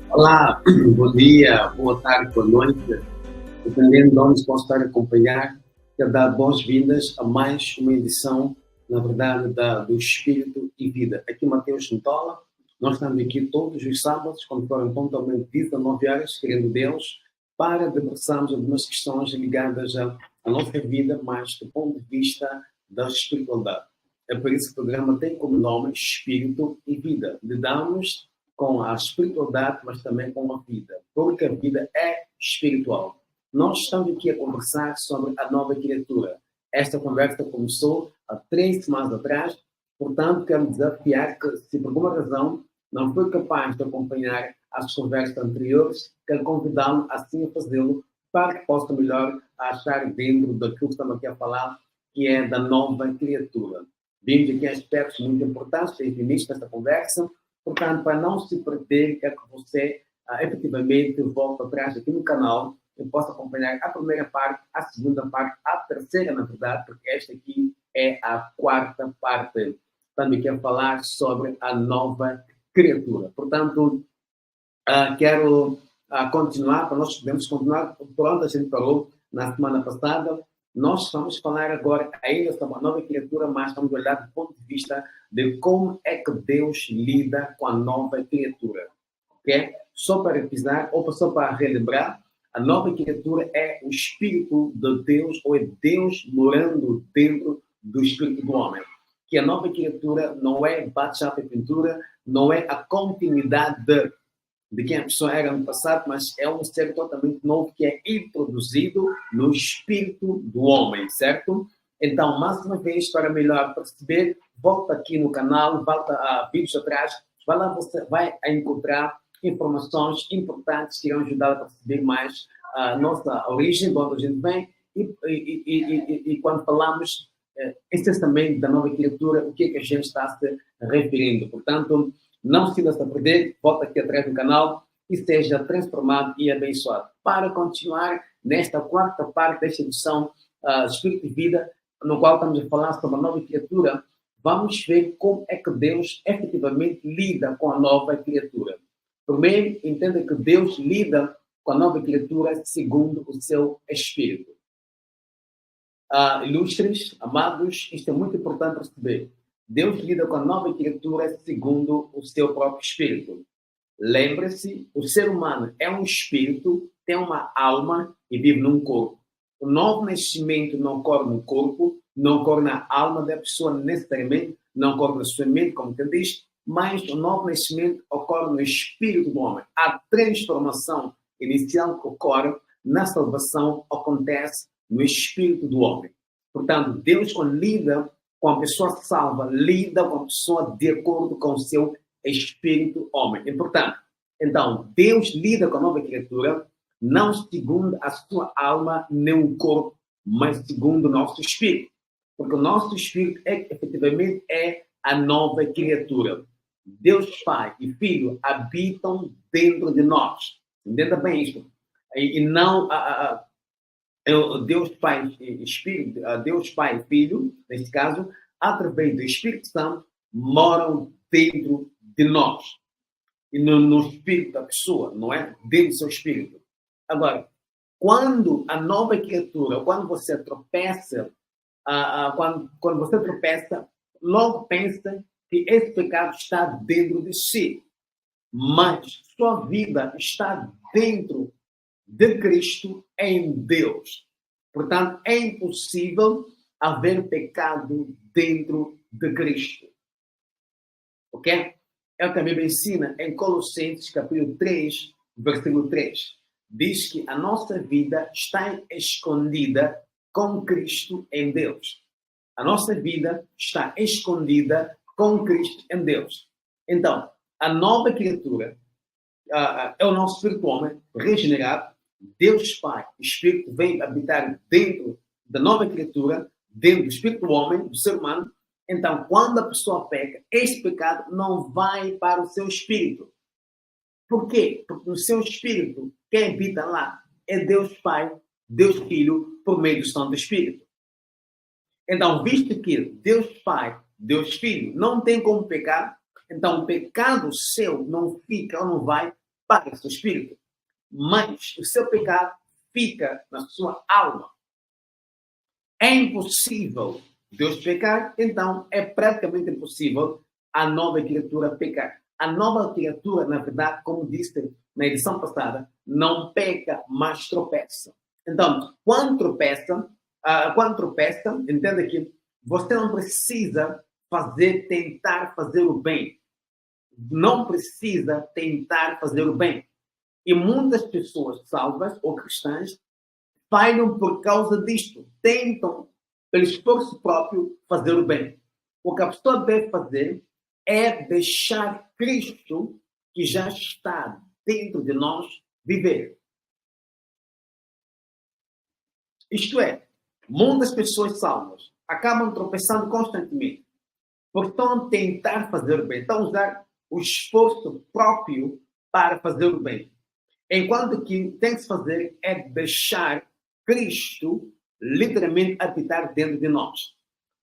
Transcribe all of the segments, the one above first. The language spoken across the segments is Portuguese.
Olá, bom dia, boa tarde, boa noite, dependendo de onde posso estar a acompanhar. Quero dar boas-vindas a mais uma edição, na verdade, do Espírito e Vida. Aqui Mateus Santola, nós estamos aqui todos os sábados, quando forem pontualmente 19 horas, querendo Deus, para debruçarmos algumas questões ligadas à nossa vida, mas do ponto de vista da espiritualidade. É por isso que o programa tem como nome Espírito e Vida. Lidamos com a espiritualidade, mas também com a vida, porque a vida é espiritual. Nós estamos aqui a conversar sobre a nova criatura. Esta conversa começou há 3 semanas atrás, portanto, quero desafiar que, se por alguma razão não foi capaz de acompanhar as conversas anteriores, quero convidá-lo assim a fazê-lo, para que possa melhor achar dentro daquilo que estamos aqui a falar, que é da nova criatura. Vimos aqui aspectos muito importantes desde o início desta conversa. Portanto, para não se perder, quero que você efetivamente volte atrás aqui no canal e possa acompanhar a primeira parte, a segunda parte, a terceira, na verdade, porque esta aqui é a quarta parte. Também quero falar sobre a nova criatura. Portanto, quero continuar, para nós podermos continuar por onde a gente parou na semana passada. Nós vamos falar agora ainda sobre a nova criatura, mas vamos olhar do ponto de vista de como é que Deus lida com a nova criatura. Okay? Só para revisar, ou só para relembrar, a nova criatura é o Espírito de Deus, ou é Deus morando dentro do Espírito do homem. Que a nova criatura não é bate-chapa e pintura, não é a continuidade de quem a pessoa era no passado, mas é um ser totalmente novo que é introduzido no espírito do homem, certo? Então, mais uma vez, para melhor perceber, volta aqui no canal, volta a vídeos atrás, vai lá, você vai encontrar informações importantes que irão ajudar a perceber mais a nossa origem, de onde a gente vem, e quando falamos essencialmente da nova criatura, o que é que a gente está se referindo. Portanto, não se a perder, volta aqui atrás do canal e seja transformado e abençoado. Para continuar nesta quarta parte desta edição Espírito e Vida, no qual estamos a falar sobre a nova criatura, vamos ver como é que Deus efetivamente lida com a nova criatura. Primeiro, entenda que Deus lida com a nova criatura segundo o seu Espírito. Ilustres, amados, isto é muito importante perceber. Deus lida com a nova criatura segundo o seu próprio espírito. Lembre-se, o ser humano é um espírito, tem uma alma e vive num corpo. O novo nascimento não ocorre no corpo, não ocorre na alma da pessoa necessariamente, não ocorre na sua mente, como quem diz, mas o novo nascimento ocorre no espírito do homem. A transformação inicial que ocorre na salvação acontece no espírito do homem. Portanto, Deus, quando lida com a pessoa salva, lida com a pessoa de acordo com o seu espírito homem. É importante. Então, Deus lida com a nova criatura, não segundo a sua alma nem o corpo, mas segundo o nosso espírito. Porque o nosso espírito efetivamente é a nova criatura. Deus Pai e Filho habitam dentro de nós. Entenda bem isso. E não Deus Pai e Espírito, Deus Pai e Filho, neste caso, através do Espírito Santo, moram dentro de nós. E no espírito da pessoa, não é? Dentro do seu espírito. Agora, quando a nova criatura, quando você tropeça, quando você tropeça, logo pensa que esse pecado está dentro de si. Mas sua vida está dentro de Cristo em Deus. Portanto, é impossível haver pecado dentro de Cristo. Ok? É o que a Bíblia ensina em Colossenses, capítulo 3, versículo 3. Diz que a nossa vida está escondida com Cristo em Deus. A nossa vida está escondida com Cristo em Deus. Então, a nova criatura é o nosso espírito homem regenerado. Deus Pai, o Espírito vem habitar dentro da nova criatura, dentro do espírito do homem, do ser humano. Então, quando a pessoa peca, esse pecado não vai para o seu espírito. Por quê? Porque no seu espírito, quem habita lá é Deus Pai, Deus Filho, por meio do Santo Espírito. Então, visto que Deus Pai, Deus Filho, não tem como pecar, então o pecado seu não fica ou não vai para o seu espírito, mas o seu pecado fica na sua alma. É impossível Deus pecar, então é praticamente impossível a nova criatura pecar. A nova criatura, na verdade, como disse na edição passada, não peca, mas tropeça. Então, quando tropeça, entenda que você não precisa tentar fazer o bem. Não precisa tentar fazer o bem. E muitas pessoas salvas ou cristãs falham por causa disto. Tentam, pelo esforço próprio, fazer o bem. O que a pessoa deve fazer é deixar Cristo, que já está dentro de nós, viver. Isto é, muitas pessoas salvas acabam tropeçando constantemente, porque estão a tentar fazer o bem, estão a usar o esforço próprio para fazer o bem. Enquanto que o que tem que se fazer é deixar Cristo literalmente habitar dentro de nós.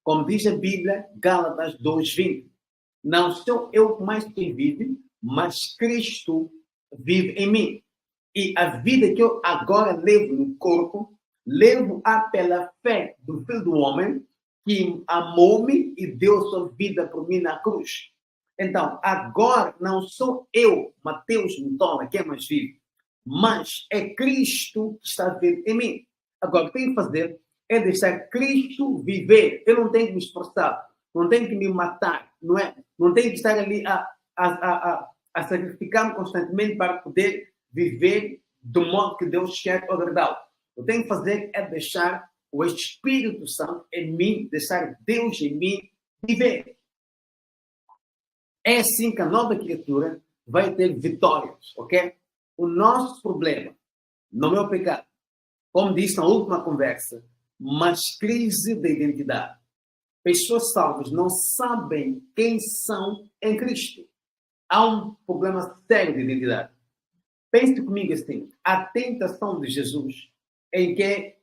Como diz a Bíblia, Gálatas 2:20. Não sou eu mais quem vive, mas Cristo vive em mim. E a vida que eu agora levo no corpo, levo-a pela fé do Filho do Homem, que amou-me e deu sua vida por mim na cruz. Então, agora não sou eu, Mateus Mutona, que é mais vivo, mas é Cristo que está vivo em mim. Agora, o que tenho que fazer é deixar Cristo viver. Eu não tenho que me esforçar, não tenho que me matar, não é? Não tenho que estar ali a sacrificar-me constantemente para poder viver do modo que Deus quer agradá-lo. O que eu tenho que fazer é deixar o Espírito Santo em mim, deixar Deus em mim viver. É assim que a nova criatura vai ter vitórias, ok? O nosso problema não é o pecado, como disse na última conversa, mas crise de identidade. Pessoas salvas não sabem quem são em Cristo. Há um problema sério de identidade. Pense comigo assim, a tentação de Jesus, em que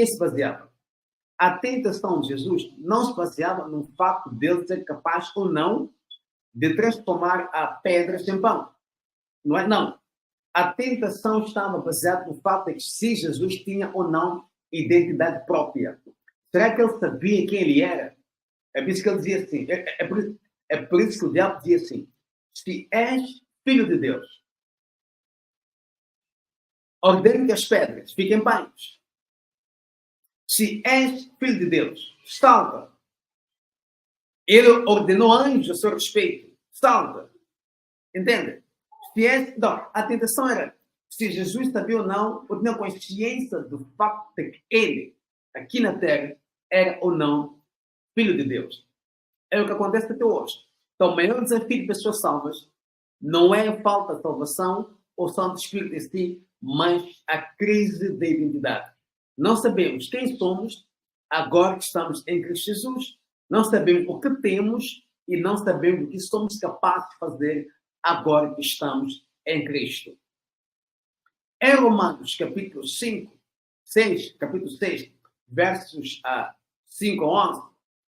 se baseava? A tentação de Jesus não se baseava no fato de ele ser capaz ou não de transformar a pedras em pão. Não é? Não. A tentação estava baseada no fato de que se Jesus tinha ou não identidade própria. Será que ele sabia quem ele era? É por isso que ele dizia assim. É por isso que o diabo dizia assim: se és filho de Deus, ordene que as pedras fiquem pães. Se és filho de Deus, salva. Ele ordenou anjos a seu respeito. Salva. Entende? Se és... Não, a tentação era se Jesus sabia ou não, ou tinha consciência do fato de que ele, aqui na Terra, era ou não filho de Deus. É o que acontece até hoje. Então, o maior desafio de pessoas salvas não é a falta de salvação ou Santo Espírito em si, mas a crise da identidade. Não sabemos quem somos agora que estamos em Cristo Jesus. Não sabemos o que temos e não sabemos o que somos capazes de fazer agora que estamos em Cristo. Em Romanos, capítulo 6, versos 5 a 11,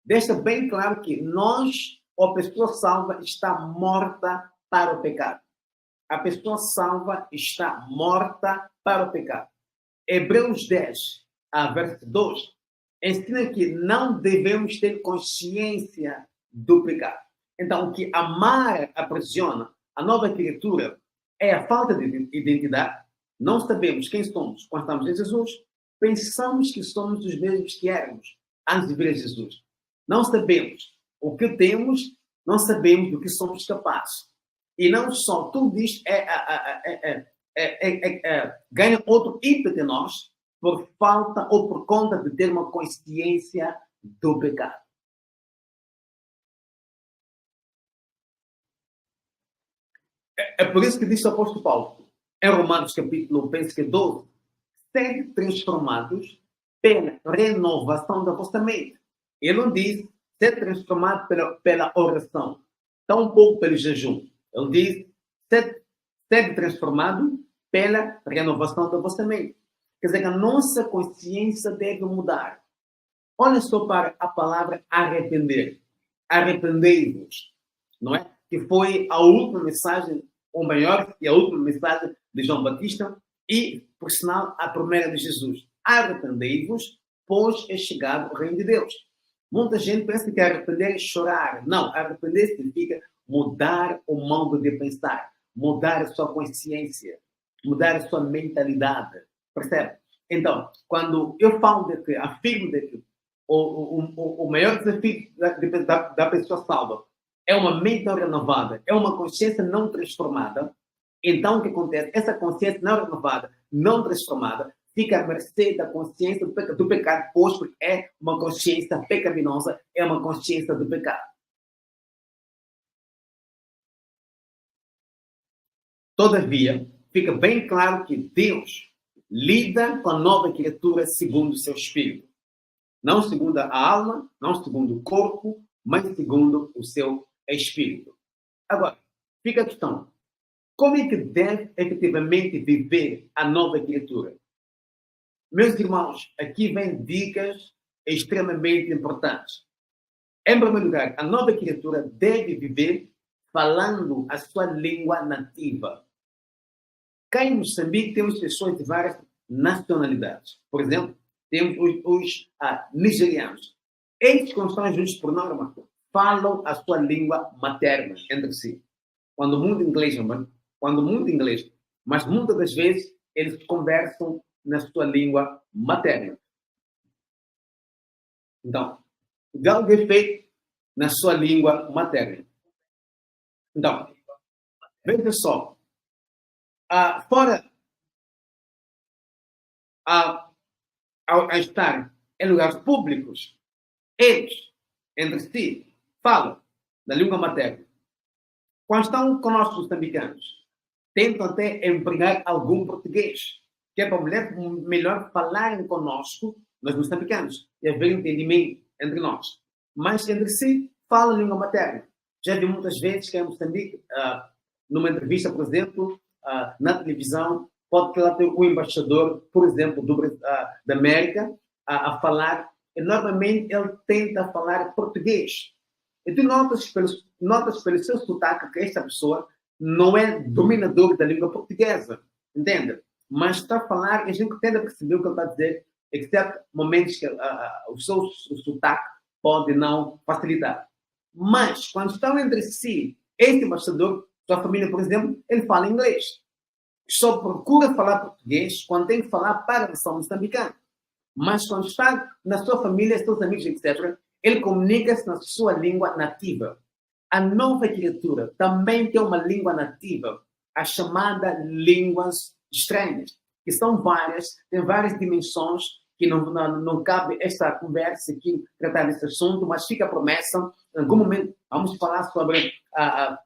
deixa bem claro que nós, ou a pessoa salva, está morta para o pecado. A pessoa salva está morta para o pecado. Hebreus 10, verso 2, ensina que não devemos ter consciência do pecado. Então, o que amar aprisiona a nova criatura é a falta de identidade. Não sabemos quem somos quando estamos em Jesus. Pensamos que somos os mesmos que éramos antes de vir a Jesus. Não sabemos o que temos, não sabemos do que somos capazes. E não só, tudo isto ganha outro ímpeto em nós por falta ou por conta de ter uma consciência do pecado. É por isso que diz o apóstolo Paulo, em Romanos capítulo, penso que 12, sede transformados pela renovação da vossa mente. Ele não diz ser transformado pela oração, tampouco pelo jejum. Ele diz ser transformado pela renovação da vossa mente. Quer dizer que a nossa consciência deve mudar. Olha só para a palavra arrepender. Arrependei-vos. Não é? Que foi a última mensagem o maior e a última mensagem de João Batista e, por sinal, a primeira de Jesus. Arrependei-vos, pois é chegado o reino de Deus. Muita gente pensa que arrepender é chorar. Não, arrepender significa mudar o modo de pensar, mudar a sua consciência, mudar a sua mentalidade. Percebe? Então, quando eu falo de que, afirmo de que o maior desafio da pessoa salva é uma mente não renovada, é uma consciência não transformada, então o que acontece? Essa consciência não renovada, não transformada, fica à mercê da consciência do pecado, pois é uma consciência pecaminosa, é uma consciência do pecado. Todavia, fica bem claro que Deus lida com a nova criatura segundo o seu espírito. Não segundo a alma, não segundo o corpo, mas segundo o seu espírito. Agora, fica a questão. Como é que deve efetivamente viver a nova criatura? Meus irmãos, aqui vem dicas extremamente importantes. Em primeiro lugar, a nova criatura deve viver falando a sua língua nativa. Cá em Moçambique temos pessoas de várias nacionalidades. Por exemplo, temos os nigerianos. Eles, quando estão juntos por norma, falam a sua língua materna entre si. Quando muito inglês, mas muitas das vezes eles conversam na sua língua materna. Então, diálogo é feito na sua língua materna. Então, veja só, fora a estar em lugares públicos, eles, entre si, falam na língua materna. Quando estão conosco os moçambicanos, tentam até empregar algum português, que é para melhor falarem conosco, nós moçambicanos, e haver entendimento entre nós. Mas entre si, falam língua materna. Já vi muitas vezes que em Moçambique, numa entrevista, por exemplo, na televisão, pode lá ter um embaixador, por exemplo, da América, a falar, e normalmente ele tenta falar português. E tu notas pelo seu sotaque que esta pessoa não é dominador da língua portuguesa, entende? Mas está a falar e a gente tenta perceber o que ele está a dizer, exceto momentos que o seu sotaque pode não facilitar. Mas, quando estão entre si, este embaixador, sua família, por exemplo, ele fala inglês. Só procura falar português quando tem que falar para a nação moçambicana. Mas quando está na sua família, seus amigos, etc., ele comunica-se na sua língua nativa. A nova criatura também tem uma língua nativa, a chamada línguas estranhas, que são várias, tem várias dimensões, que não cabe esta conversa aqui, tratar desse assunto, mas fica a promessa, em algum momento vamos falar sobre a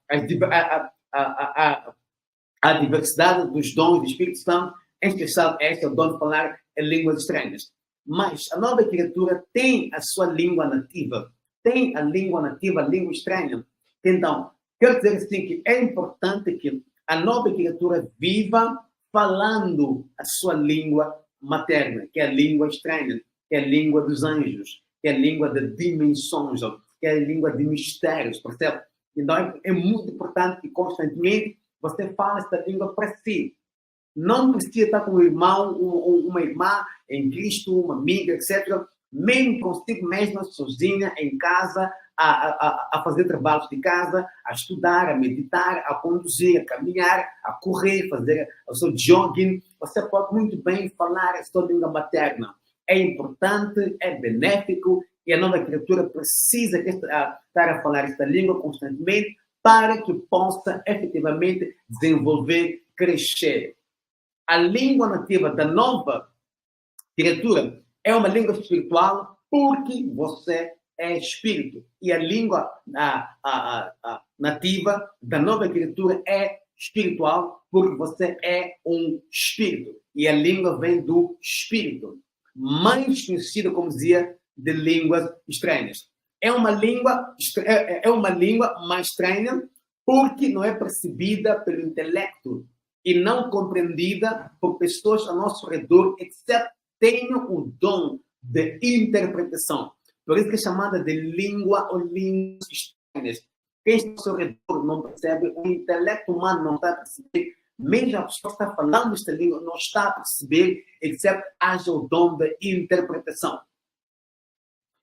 diversidade dos dons do Espírito Santo, em especial o dom de falar em línguas estranhas. Mas a nova criatura tem a sua língua nativa, tem a língua nativa, a língua estranha. Então, quero dizer assim que é importante que a nova criatura viva falando a sua língua materna, que é a língua estranha, que é a língua dos anjos, que é a língua de dimensões, que é a língua de mistérios, percebe? Então, é muito importante que constantemente você fale essa língua para si. Não precisa estar com um irmão, uma irmã em Cristo, uma amiga, etc. Mesmo consigo mesmo, sozinha, em casa, a fazer trabalhos de casa, a estudar, a meditar, a conduzir, a caminhar, a correr, fazer o seu jogging. Você pode muito bem falar a sua língua materna. É importante, é benéfico e a nova criatura precisa estar a falar esta língua constantemente para que possa efetivamente desenvolver, crescer. A língua nativa da nova criatura é uma língua espiritual porque você é espírito. E a língua nativa da nova criatura é espiritual porque você é um espírito. E a língua vem do espírito. Mais conhecida, como dizia, de línguas estranhas. É uma língua mais estranha porque não é percebida pelo intelecto e não compreendida por pessoas ao nosso redor, exceto tenham o dom de interpretação. Por isso que é chamada de língua ou línguas estranhas. quem está ao seu redor não percebe, o intelecto humano não está a perceber, mesmo a pessoa que está falando esta língua não está a perceber, exceto haja o dom da interpretação.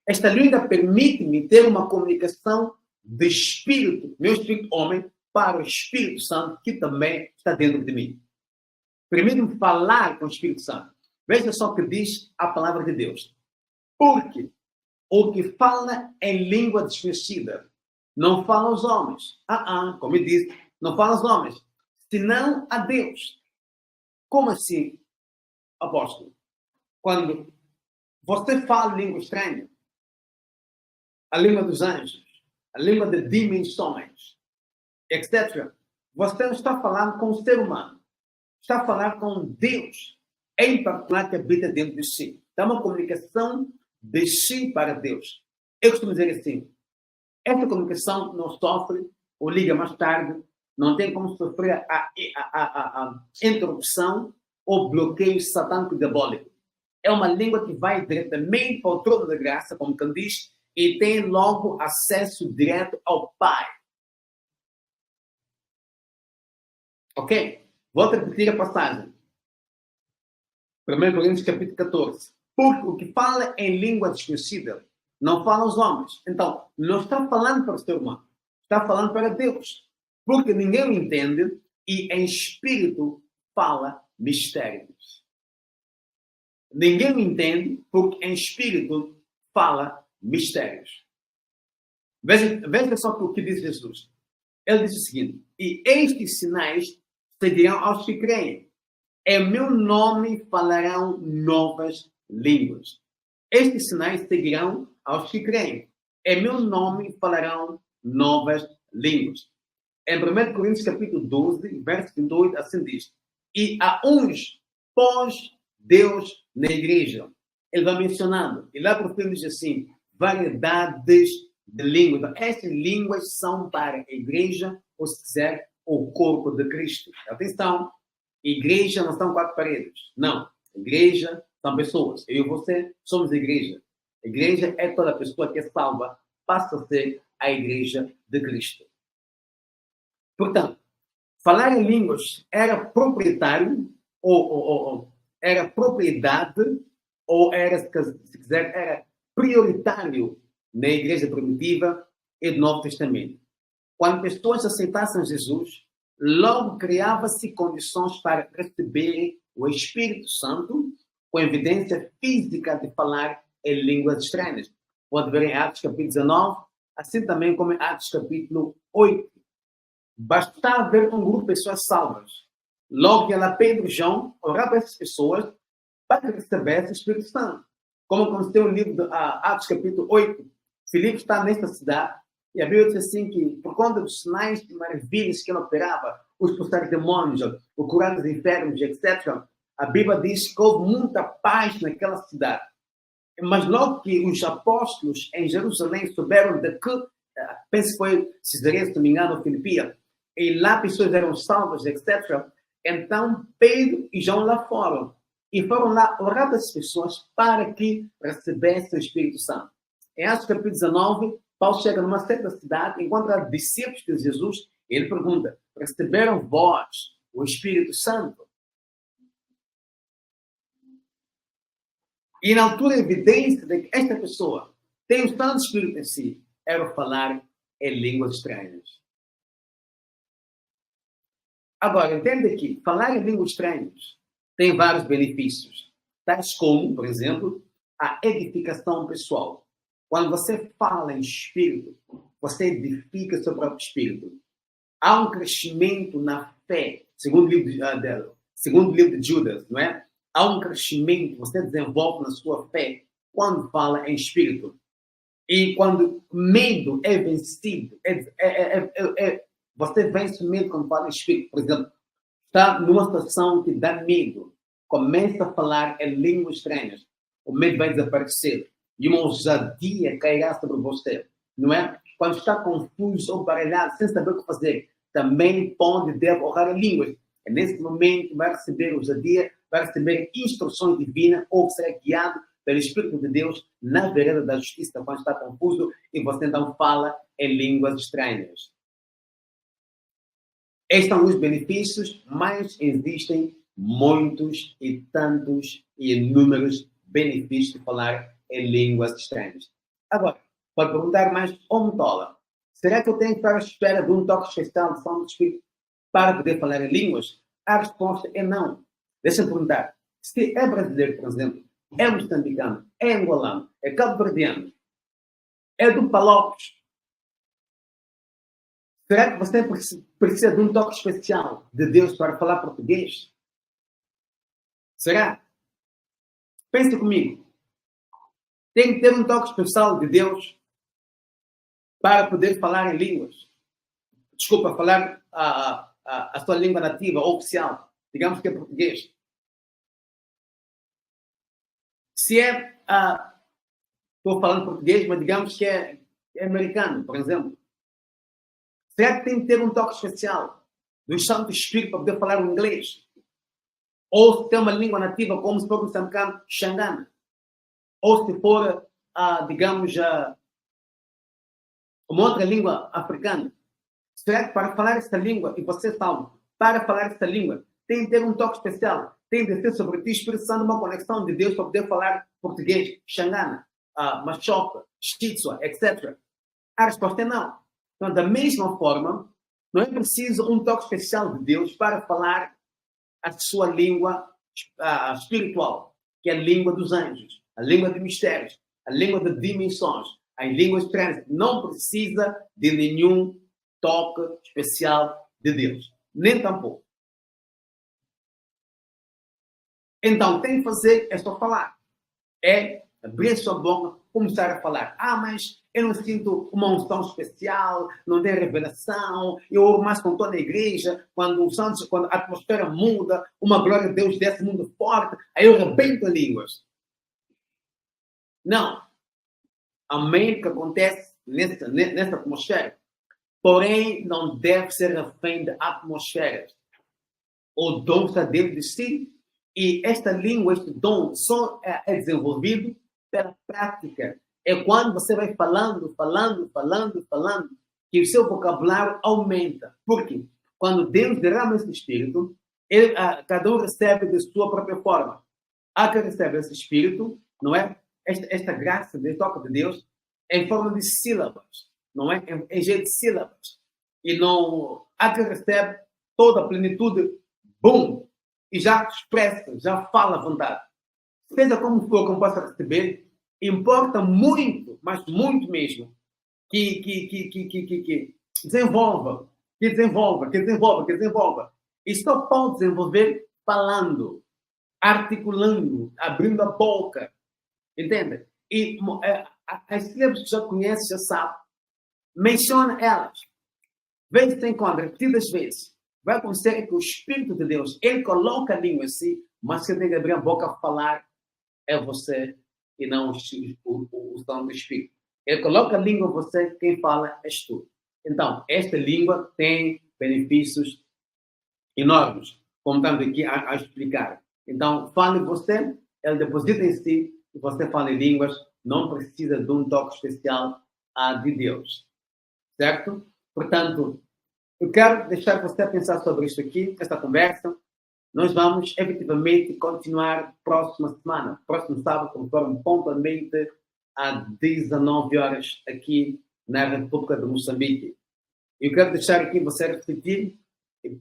Esta língua permite-me ter uma comunicação de espírito, meu espírito homem, para o Espírito Santo, que também está dentro de mim. Permite-me falar com o Espírito Santo. Veja só o que diz a palavra de Deus. Porque o que fala em língua desconhecida não fala aos homens. Como ele diz, não fala aos homens, senão a Deus. Como assim, apóstolo? Quando você fala língua estranha, a língua dos anjos, a língua de dimensões, etc., você não está falando com o ser humano. Está a falar com Deus, em particular, que habita dentro de si. É uma comunicação de si para Deus. Eu costumo dizer assim, essa comunicação não sofre, ou liga mais tarde, não tem como sofrer a interrupção ou bloqueio satânico diabólico. É uma língua que vai diretamente para o trono da graça, como quem diz, e tem logo acesso direto ao Pai. Ok? Vou repetir a passagem. 1 Coríntios capítulo 14. Porque o que fala em língua desconhecida não fala aos homens. Então, não está falando para o ser humano. Está falando para Deus. Porque ninguém o entende e em espírito fala mistérios. Ninguém o entende porque em espírito fala mistérios. Veja só o que diz Jesus. Ele diz o seguinte, e estes sinais seguirão aos que creem. Em meu nome falarão novas línguas. Estes sinais seguirão aos que creem. Em meu nome falarão novas línguas. Em 1 Coríntios capítulo 12, verso 28, assim diz. E a uns pôs Deus na igreja. Ele vai mencionando. E lá para o fim diz assim, variedades de línguas. Então, essas línguas são para a igreja, ou se quiser, o corpo de Cristo. Atenção, igreja não são quatro paredes. Não, igreja são pessoas. Eu e você somos igreja. A igreja é toda pessoa que é salva, passa a ser a igreja de Cristo. Portanto, falar em línguas era proprietário, ou era propriedade, ou era, se quiser, era prioritário na igreja primitiva e do Novo Testamento. Quando pessoas aceitassem Jesus, logo criava-se condições para receber o Espírito Santo com evidência física de falar em línguas estranhas. Pode ver em Atos capítulo 19, assim também como em Atos capítulo 8. Bastava ver um grupo de pessoas salvas. Logo ia lá Pedro e João orar para essas pessoas para receber o Espírito Santo. Como aconteceu no livro de Atos capítulo 8, Filipe está nesta cidade e a Bíblia diz assim que, por conta dos sinais e maravilhas que ele operava, os expulsar demônios, o curar dos enfermos, etc., a Bíblia diz que houve muita paz naquela cidade. Mas logo que os apóstolos em Jerusalém souberam de que, penso que foi Cesareia, se não me engano, ou Filipia, e lá pessoas eram salvas, etc., então Pedro e João lá foram. E foram lá orar para as pessoas para que recebessem o Espírito Santo. Em Atos capítulo 19, Paulo chega numa certa cidade, encontra discípulos de Jesus, e ele pergunta, receberam vós o Espírito Santo? E na altura, a evidência de que esta pessoa tem o Santo Espírito em si, era falar em línguas estranhas. Agora, entenda que falar em línguas estranhas tem vários benefícios, tais como, por exemplo, a edificação pessoal. Quando você fala em espírito, você edifica seu próprio espírito. Há um crescimento na fé, segundo o livro de Judas, não é? Há um crescimento, você desenvolve na sua fé quando fala em espírito. E quando medo é vencido, você vence o medo quando fala em espírito. Por exemplo, está numa situação que dá medo, começa a falar em línguas estranhas, o medo vai desaparecer e uma ousadia cairá sobre você, não é? Quando está confuso ou baralhado, sem saber o que fazer, também pode e deve orar em línguas. É nesse momento vai receber ousadia, vai receber instruções divinas ou será guiado pelo Espírito de Deus na vereda da justiça quando está confuso e você então fala em línguas estranhas. Estes são os benefícios, mas existem muitos e tantos e inúmeros benefícios de falar em línguas estranhas. Agora, pode perguntar mais um dólar. Será que eu tenho que estar à espera de um toque especial de Santo Espírito para poder falar em línguas? A resposta é não. Deixa-me perguntar. Se é brasileiro, por exemplo, é moçambicano, é angolano, é cabo-verdiano, é do Palopes, será que você precisa de um toque especial de Deus para falar português? Será? Pense comigo. Tem que ter um toque especial de Deus para poder falar em línguas. Desculpa, falar a sua língua nativa, oficial. Digamos que é português. Se é... estou falando português, mas digamos que é americano, por exemplo. Será que tem que ter um toque especial do Santo Espírito para poder falar o inglês? Ou se tem uma língua nativa, como se for o moçambicano, xangana? Ou se for, digamos, uma outra língua africana? Será que para falar essa língua, e você sabe, para falar essa língua, tem que ter um toque especial? Tem de ter sobre ti, Espírito Santo, uma conexão de Deus para poder falar português, xangana, machopa, xitsua, etc. A resposta é não. Então, da mesma forma, não é preciso um toque especial de Deus para falar a sua língua espiritual, que é a língua dos anjos, a língua de mistérios, a língua de dimensões, as línguas trans. Não precisa de nenhum toque especial de Deus, nem tampouco. Então, tem que fazer é só falar. É abrir sua boca, começar a falar. Mas eu não sinto uma unção especial, não tem revelação, eu ouvo mais quando estou na igreja, quando a atmosfera muda, uma glória de Deus desce muito forte, aí eu rebento línguas. Não. Amém que acontece nessa atmosfera. Porém, não deve ser refém de atmosferas. O dom está dentro de si, e esta língua, este dom, só é desenvolvido pela prática. É quando você vai falando, que o seu vocabulário aumenta. Por quê? Quando Deus derrama esse Espírito, cada um recebe de sua própria forma. Há que recebe esse Espírito, não é? Esta graça de toque de Deus é em forma de sílabas, não é? Em jeito de sílabas. E não há que recebe toda a plenitude, bum, e já expressa, já fala à vontade. Seja como for, como possa receber, importa muito, mas muito mesmo, que desenvolva. E só pode desenvolver falando, articulando, abrindo a boca. Entende? E as sílabas que já conhece, já sabe. Menciona elas. Vezes se encontra, repetidas vezes. Vai acontecer que o Espírito de Deus, ele coloca a língua em si, mas você tem que abrir a boca a falar, é você e não o Santo Espírito. Ele coloca a língua em você, quem fala és tu. Então, esta língua tem benefícios enormes, como estamos aqui a explicar. Então, fale você, ele deposita em si, e você fala em línguas, não precisa de um toque especial de Deus. Certo? Portanto, eu quero deixar você a pensar sobre isso aqui, esta conversa. Nós vamos, efetivamente, continuar próxima semana, próximo sábado, conforme pontualmente, às 19 horas, aqui na República de Moçambique. Eu quero deixar aqui você refletir,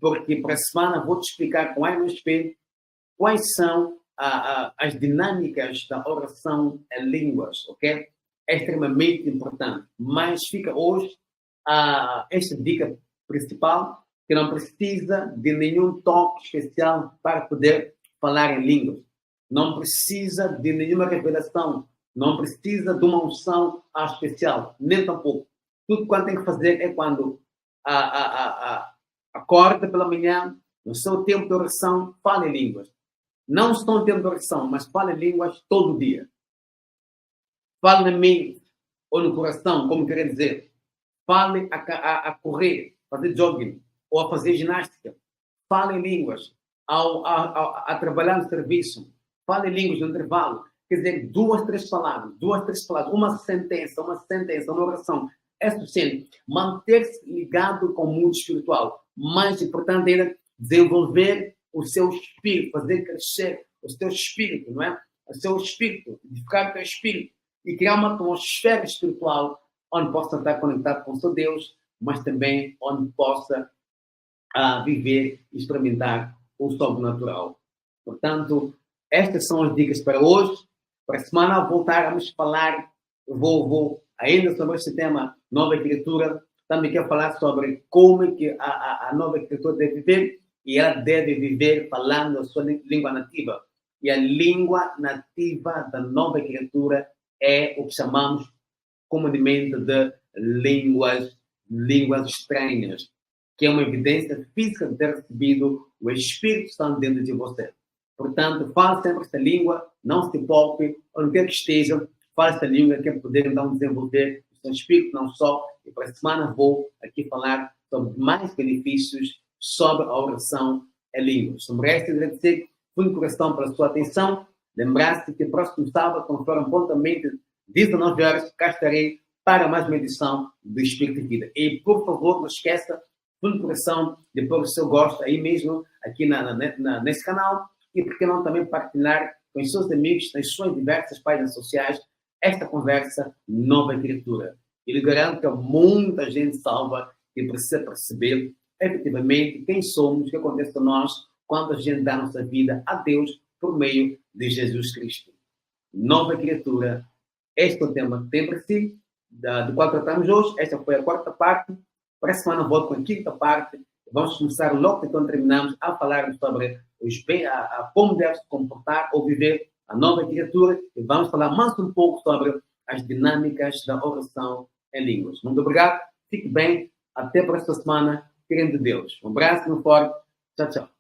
porque para a semana vou te explicar com AMSP quais são as dinâmicas da oração em línguas, ok? É extremamente importante. Mas fica hoje esta dica principal, que não precisa de nenhum toque especial para poder falar em línguas. Não precisa de nenhuma revelação. Não precisa de uma unção especial. Nem tampouco. Tudo quanto tem que fazer é quando acorda pela manhã, no seu tempo de oração, fala em línguas. Não só no tempo de oração, mas fala em línguas todo dia. Fale na mente ou no coração, como quer dizer. Fale a correr, fazer jogging, ou a fazer ginástica. Fale em línguas a trabalhar no serviço. Fale em línguas no intervalo. Quer dizer, 2, 3 palavras, uma sentença, uma oração. É suficiente. Manter-se ligado com o mundo espiritual. mais importante ainda, desenvolver o seu espírito, fazer crescer o seu espírito, não é? O seu espírito, edificar o teu espírito e criar uma atmosfera espiritual onde possa estar conectado com o seu Deus, mas também onde possa viver e experimentar o sobrenatural. Portanto, estas são as dicas para hoje. Para a semana voltarmos a falar, eu vou ainda sobre este tema, nova criatura. Também quero falar sobre como é que a nova criatura deve viver, e ela deve viver falando a sua língua nativa. E a língua nativa da nova criatura é o que chamamos comumente de línguas estranhas, que é uma evidência física de ter recebido o Espírito Santo dentro de você. Portanto, fale sempre esta língua, não se poupe, onde quer que esteja, fale esta língua, que é poder então desenvolver o seu espírito, não só. E para a semana vou aqui falar sobre mais benefícios sobre a oração em línguas. Me resta agradecer fundo de coração pela sua atenção. Lembrar-se que próximo sábado, conforme prontamente 19 horas, cá estarei para mais uma edição do Espírito de Vida. E, por favor, não esqueça, fundo de coração, depois do seu gosto, aí mesmo, aqui nesse canal, e por que não também partilhar com os seus amigos nas suas diversas páginas sociais esta conversa Nova Criatura. E lhe garanto que há muita gente salva que precisa perceber efetivamente quem somos, o que acontece com nós quando a gente dá a nossa vida a Deus por meio de Jesus Cristo. Nova Criatura, este é o tema que tem para si, do qual tratamos hoje. Esta foi a quarta parte. Para a semana volto com a quinta parte. Vamos começar logo quando terminamos a falar sobre como deve se comportar ou viver a nova criatura, e vamos falar mais um pouco sobre as dinâmicas da oração em línguas. Muito obrigado, fique bem, até para esta semana, querendo Deus. Um abraço muito forte, tchau, tchau.